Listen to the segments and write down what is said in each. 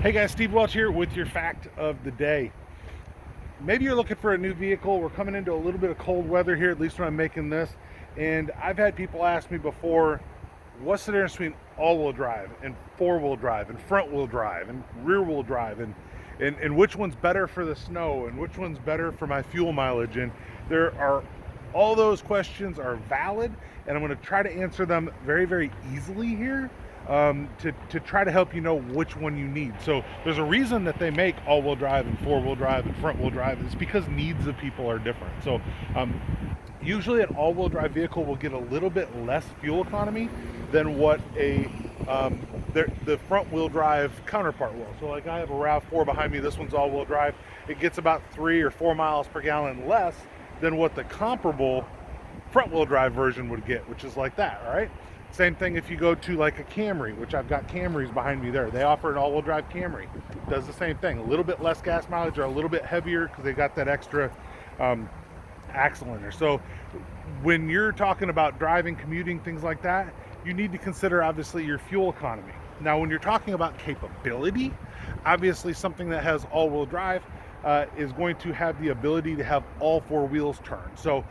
Hey guys, Steve Welch here with your fact of the day. Maybe you're looking for a new vehicle. We're coming into a little bit of cold weather here, at least when I'm making this. And I've had people ask me before, what's the difference between all-wheel drive and four-wheel drive and front-wheel drive and rear-wheel drive and which one's better for the snow and which one's better for my fuel mileage? And there are all those questions are valid, and I'm going to try to answer them very, very easily here to try to help you know which one you need. So there's a reason that they make all-wheel drive and four-wheel drive and front-wheel drive. It's because needs of people are different. So usually an all-wheel drive vehicle will get a little bit less fuel economy than what the front-wheel drive counterpart will. So like I have a RAV4 behind me. This one's all-wheel drive. It gets about 3 or 4 miles per gallon less than what the comparable front-wheel drive version would get, which is like that. All right. Same thing if you go to like a Camry, which I've got Camrys behind me there. They offer an all-wheel drive Camry. Does the same thing. A little bit less gas mileage or a little bit heavier because they got that extra axle in there. So when you're talking about driving, commuting, things like that, you need to consider obviously your fuel economy. Now, when you're talking about capability, obviously something that has all-wheel drive is going to have the ability to have all four wheels turn. So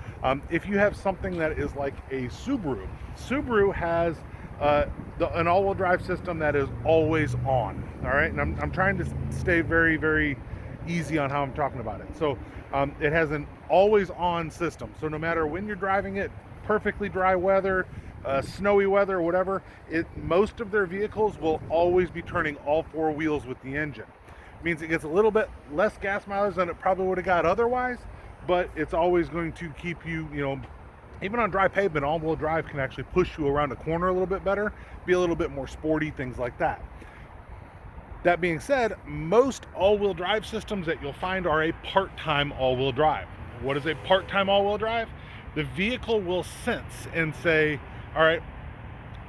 if you have something that is like a Subaru has an all-wheel drive system that is always on. All right, and I'm trying to stay very, very easy on how I'm talking about it. So it has an always on system. So no matter when you're driving it, perfectly dry weather, snowy weather, whatever, most of their vehicles will always be turning all four wheels with the engine. Means it gets a little bit less gas mileage than it probably would have got otherwise, but it's always going to keep you, even on dry pavement, all-wheel drive can actually push you around a corner a little bit better, be a little bit more sporty, things like that. That being said, most all-wheel drive systems that you'll find are a part-time all-wheel drive. What is a part-time all-wheel drive? The vehicle will sense and say, all right,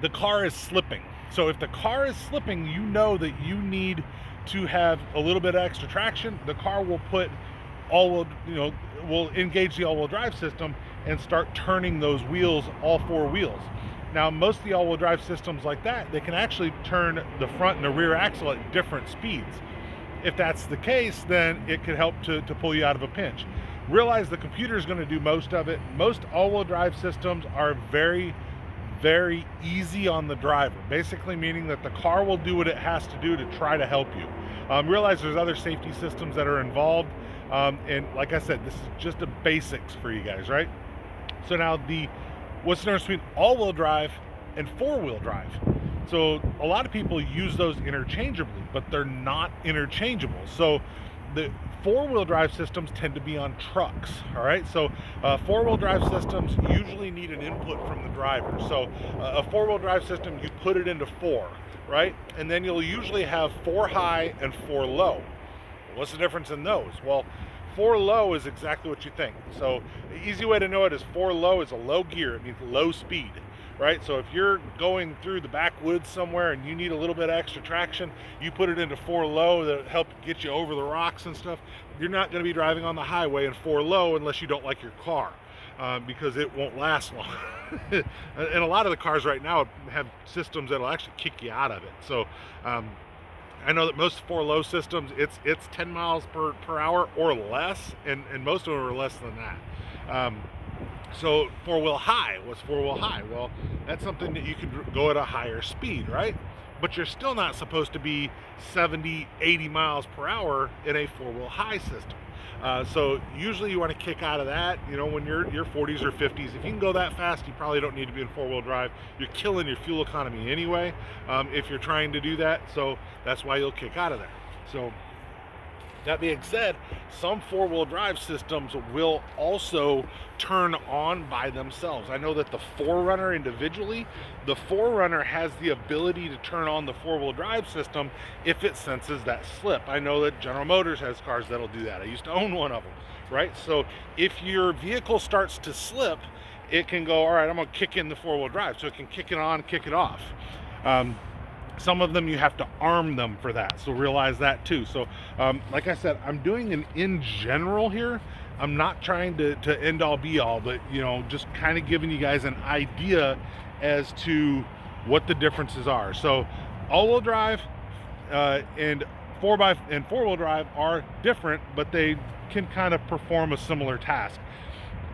the car is slipping. So if the car is slipping, you know that you need to have a little bit of extra traction. The car will put will engage the all-wheel drive system and start turning those wheels, all four wheels. Now, most of the all-wheel drive systems like that, they can actually turn the front and the rear axle at different speeds. If that's the case, then it could help to pull you out of a pinch. Realize the computer is going to do most of it. Most all-wheel drive systems are very, very easy on the driver, basically meaning that the car will do what it has to do to try to help you. Realize there's other safety systems that are involved, and like I said, this is just the basics for you guys, right? So now what's the difference between all-wheel drive and four-wheel drive? So a lot of people use those interchangeably, but they're not interchangeable. So the four-wheel drive systems tend to be on trucks. All right, so four-wheel drive systems usually need an input from the driver. So a four-wheel drive system, you put it into four, right? And then you'll usually have four high and four low. What's the difference in those? Well, four low is exactly what you think. So the easy way to know it is four low is a low gear. It means low speed, right? So if you're going through the backwoods somewhere and you need a little bit of extra traction, you put it into four low that'll help get you over the rocks and stuff. You're not going to be driving on the highway in four low unless you don't like your car, because it won't last long. And a lot of the cars right now have systems that'll actually kick you out of it. So I know that most four low systems, it's 10 miles per hour or less, and most of them are less than that. So four-wheel high, what's four-wheel high? Well, that's something that you can go at a higher speed, right? But you're still not supposed to be 70, 80 miles per hour in a four-wheel high system. So usually you want to kick out of that, when you're 40s or 50s. If you can go that fast, you probably don't need to be in four-wheel drive. You're killing your fuel economy anyway, if you're trying to do that. So that's why you'll kick out of there. So that being said, some four-wheel drive systems will also turn on by themselves. I know that the 4Runner individually, the 4Runner has the ability to turn on the four-wheel drive system if it senses that slip. I know that General Motors has cars that'll do that. I used to own one of them, right? So if your vehicle starts to slip, it can go, all right, I'm going to kick in the four-wheel drive. So it can kick it on, kick it off. Some of them you have to arm them for that, so realize that too. So like I said, I'm doing an in general here. I'm not trying to end all be all, but just kind of giving you guys an idea as to what the differences are. So all-wheel drive and four-wheel drive are different, but they can kind of perform a similar task.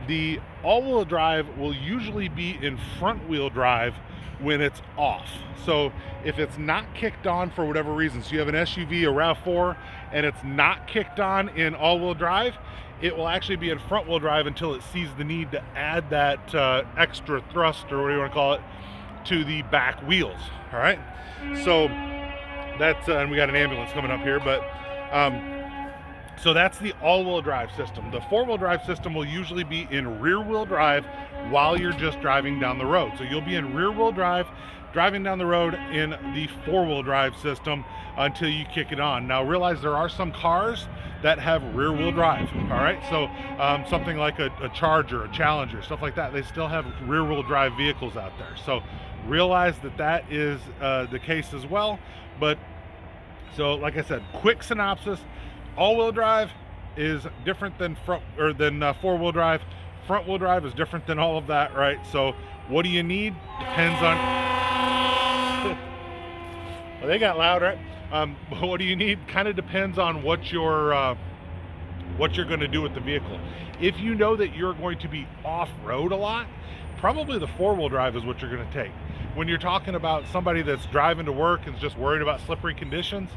The all-wheel drive will usually be in front-wheel drive when it's off. So if it's not kicked on for whatever reason, so you have an SUV, a RAV4, and it's not kicked on in all-wheel drive, it will actually be in front-wheel drive until it sees the need to add that extra thrust, or what do you want to call it, to the back wheels. All right, so that's and we got an ambulance coming up here, but so that's the all-wheel drive system. The four-wheel drive system will usually be in rear-wheel drive while you're just driving down the road. So you'll be in rear-wheel drive driving down the road in the four-wheel drive system until you kick it on. Now realize there are some cars that have rear-wheel drive. All right, so something like a Charger, a Challenger, stuff like that, they still have rear-wheel drive vehicles out there. So realize that that is the case as well. But so like I said, quick synopsis: all-wheel drive is different than four-wheel drive. Front-wheel drive is different than all of that, right? So what do you need? Depends on well, they got loud, right? What do you need? Kind of depends on what you're going to do with the vehicle. If you know that you're going to be off-road a lot, probably the four-wheel drive is what you're going to take. When you're talking about somebody that's driving to work and is just worried about slippery conditions,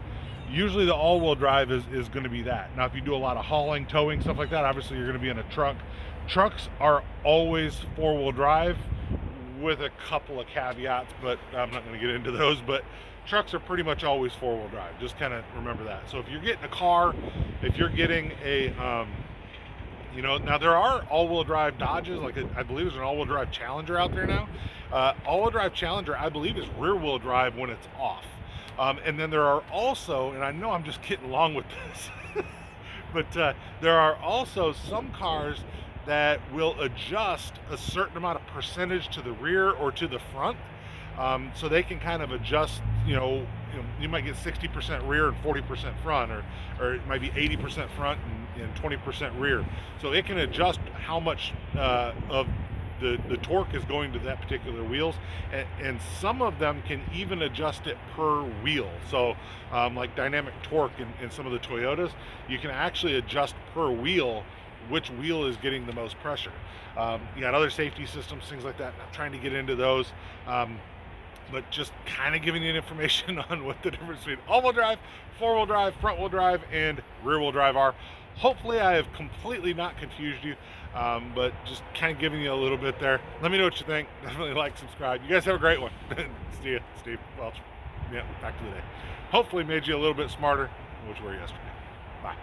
usually the all-wheel drive is going to be that. Now, if you do a lot of hauling, towing, stuff like that, obviously you're going to be in a truck. Trucks are always four-wheel drive with a couple of caveats, but I'm not going to get into those. But trucks are pretty much always four-wheel drive. Just kind of remember that. So if you're getting a car, if you're getting a, now there are all-wheel drive Dodges, like I believe there's an all-wheel drive Challenger out there now. All-wheel drive Challenger, I believe, is rear-wheel drive when it's off. And then there are also, and I know I'm just getting along with this, but there are also some cars that will adjust a certain amount of percentage to the rear or to the front. So they can kind of adjust, you might get 60% rear and 40% front, or it might be 80% front and 20% rear. So it can adjust how much of the torque is going to that particular wheels, and some of them can even adjust it per wheel. So like dynamic torque in some of the Toyotas, you can actually adjust per wheel which wheel is getting the most pressure. You got other safety systems, things like that. Not trying to get into those, but just kind of giving you information on what the difference between all-wheel drive, four-wheel drive, front-wheel drive, and rear-wheel drive are. Hopefully I have completely not confused you, but just kind of giving you a little bit there. Let me know what you think. Definitely like, subscribe. You guys have a great one. See ya, Steve Welch. Yeah, back to the day. Hopefully made you a little bit smarter, which were yesterday. Bye.